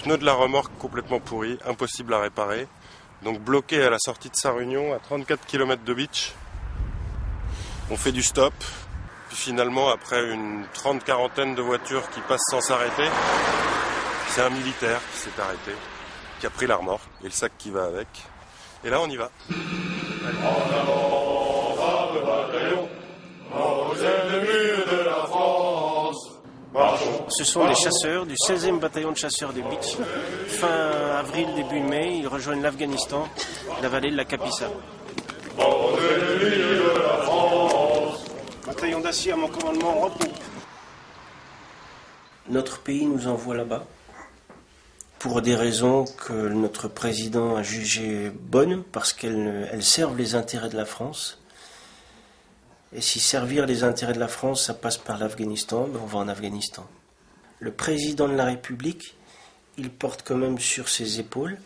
pneu de la remorque complètement pourri, impossible à réparer. Donc bloqué à la sortie de Sarre-Union, à 34 km de beach. On fait du stop. Puis finalement, après une 30-40aine de voitures qui passent sans s'arrêter, c'est un militaire qui s'est arrêté, qui a pris la remorque et le sac qui va avec. Et là, on y va. Allez. En avant, brave bataillon, aux ennemis de la France. Marchons. Ce sont les chasseurs du 16e bataillon de chasseurs des Beach. Fin avril, début mai, ils rejoignent l'Afghanistan, la vallée de la Kapisa. Aux ennemis de la France. Bataillon d'acier à mon commandement, repos. Notre pays nous envoie là-bas pour des raisons que notre président a jugées bonnes, parce qu'elles servent les intérêts de la France. Et si servir les intérêts de la France, ça passe par l'Afghanistan, ben on va en Afghanistan. Le président de la République, il porte quand même sur ses épaules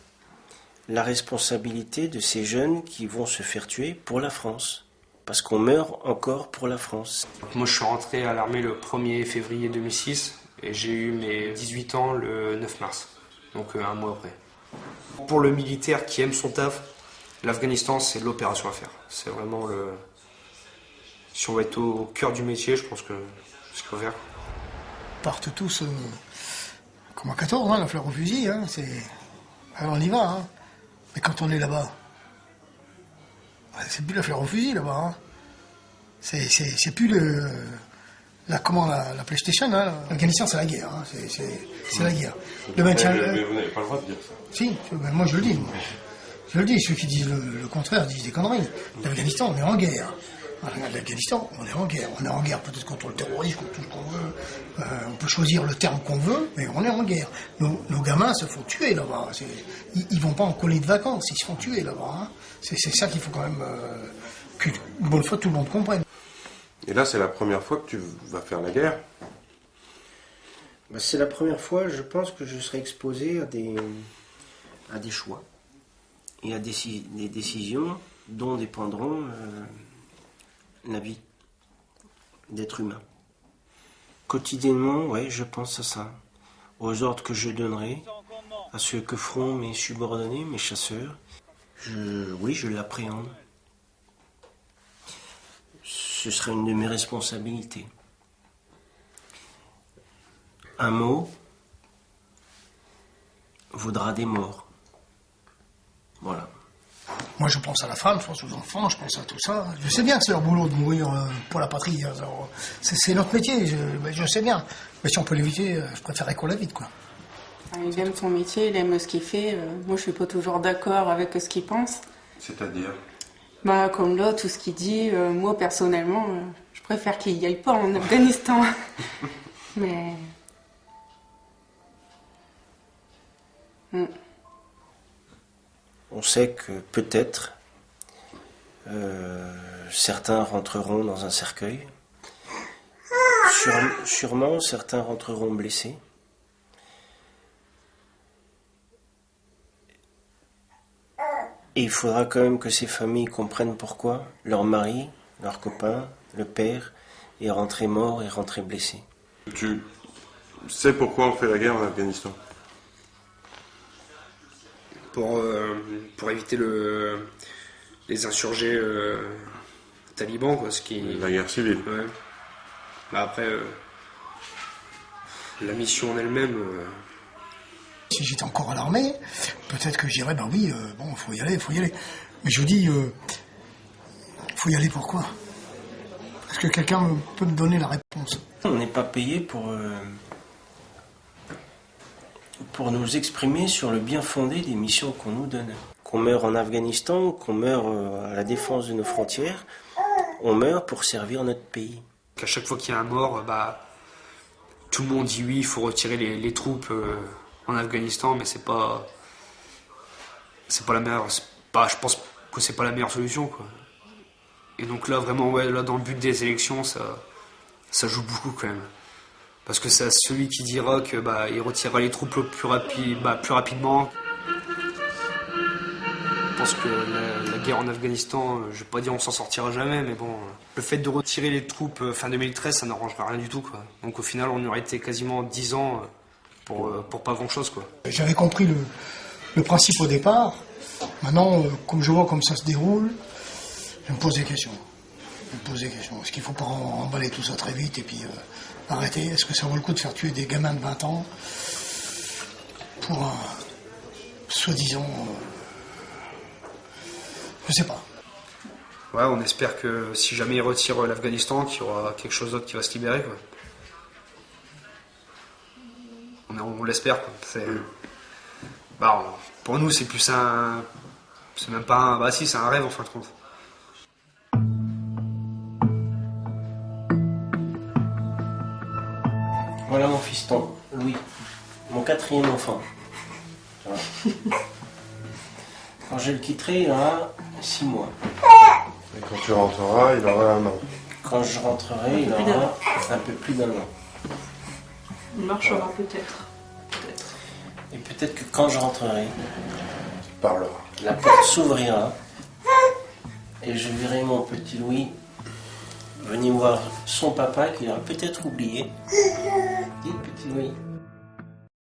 la responsabilité de ces jeunes qui vont se faire tuer pour la France. Parce qu'on meurt encore pour la France. Moi, je suis rentré à l'armée le 1er février 2006 et j'ai eu mes 18 ans le 9 mars, donc un mois après. Pour le militaire qui aime son taf, l'Afghanistan, c'est l'opération à faire. C'est vraiment le... Si on va être au cœur du métier, je pense que c'est ce qu'il faut faire. Ils partent tous comme à 14, hein, la fleur au fusil. Hein, alors on y va. Hein. Mais quand on est là-bas, c'est plus la fleur au fusil là-bas. Hein. C'est plus la PlayStation. Hein. L'Afghanistan, c'est la guerre. Hein. C'est la guerre. Mais vous n'avez pas le droit de dire ça. Si, moi je le dis. Moi. Je le dis. Ceux qui disent le contraire disent des conneries. L'Afghanistan, on est en guerre. L'Afghanistan, on est en guerre. On est en guerre peut-être contre le terrorisme, contre tout ce qu'on veut. On peut choisir le terme qu'on veut, mais on est en guerre. Nos gamins se font tuer là-bas. Ils vont pas en colonie de vacances, ils se font tuer là-bas. Hein. C'est ça qu'il faut quand même qu'une bonne fois tout le monde comprenne. Et là, c'est la première fois que tu vas faire la guerre? Ben, c'est la première fois, je pense, que je serai exposé à des choix et à des décisions dont dépendront la vie d'être humain. Quotidiennement, ouais, je pense à ça, aux ordres que je donnerai, à ceux que feront mes subordonnés, mes chasseurs. Oui, je l'appréhende. Ce sera une de mes responsabilités. Un mot vaudra des morts. Voilà. Moi, je pense à la femme, je pense aux enfants, je pense à tout ça. Je sais bien que c'est leur boulot de mourir pour la patrie. Alors, c'est notre métier, je sais bien. Mais si on peut l'éviter, je préférerais qu'on l'évite, quoi. Il aime son métier, il aime ce qu'il fait. Moi, je suis pas toujours d'accord avec ce qu'il pense. C'est-à-dire? Bah, comme là, tout ce qu'il dit, moi, personnellement, je préfère qu'il y aille pas en Afghanistan. Mais... On sait que peut-être certains rentreront dans un cercueil. Sûrement, certains rentreront blessés. Et il faudra quand même que ces familles comprennent pourquoi leur mari, leur copain, le père est rentré mort et rentré blessé. Tu sais pourquoi on fait la guerre en Afghanistan? Pour éviter les insurgés talibans, quoi, ce qui... La guerre civile. Ouais. Bah après, la mission en elle-même... Si j'étais encore à l'armée, peut-être que je dirais, ben oui, bon, faut y aller. Mais je vous dis, faut y aller pourquoi? Est-ce que quelqu'un peut me donner la réponse? On n'est pas payé pour nous exprimer sur le bien fondé des missions qu'on nous donne. Qu'on meure en Afghanistan, qu'on meure à la défense de nos frontières, on meurt pour servir notre pays. À chaque fois qu'il y a un mort, bah, tout le monde dit oui, il faut retirer les troupes en Afghanistan, mais c'est pas la meilleure. Je pense que c'est pas la meilleure solution, quoi. Et donc là, vraiment, ouais, là, dans le but des élections, ça joue beaucoup quand même. Parce que c'est celui qui dira que il retirera les troupes plus rapidement. Je pense que la guerre en Afghanistan, je vais pas dire on s'en sortira jamais, mais bon, le fait de retirer les troupes fin 2013, ça n'arrangera rien du tout, quoi. Donc au final, on aurait été quasiment 10 ans pour pas grand chose, quoi. J'avais compris le principe au départ. Maintenant, comme je vois comme ça se déroule, je me pose des questions. Est-ce qu'il ne faut pas emballer tout ça très vite et puis arrêter? Est-ce que ça vaut le coup de faire tuer des gamins de 20 ans pour un soi-disant... je sais pas. Ouais, on espère que si jamais ils retirent l'Afghanistan, qu'il y aura quelque chose d'autre qui va se libérer, quoi. On l'espère, quoi. Pour nous, c'est plus un... C'est même pas un... Bah si, c'est un rêve, en fin de compte. Voilà mon fiston, Louis, mon 4e enfant. Voilà. Quand je le quitterai, il aura 6 mois. Et quand tu rentreras, il aura 1 an. Quand je rentrerai, il aura un peu plus d'1 an. Il marchera peut-être. Et peut-être que quand je rentrerai, Il parlera. la porte s'ouvrira et je verrai mon petit Louis venir voir son papa qu'il aura peut-être oublié. Dis, petit Louis.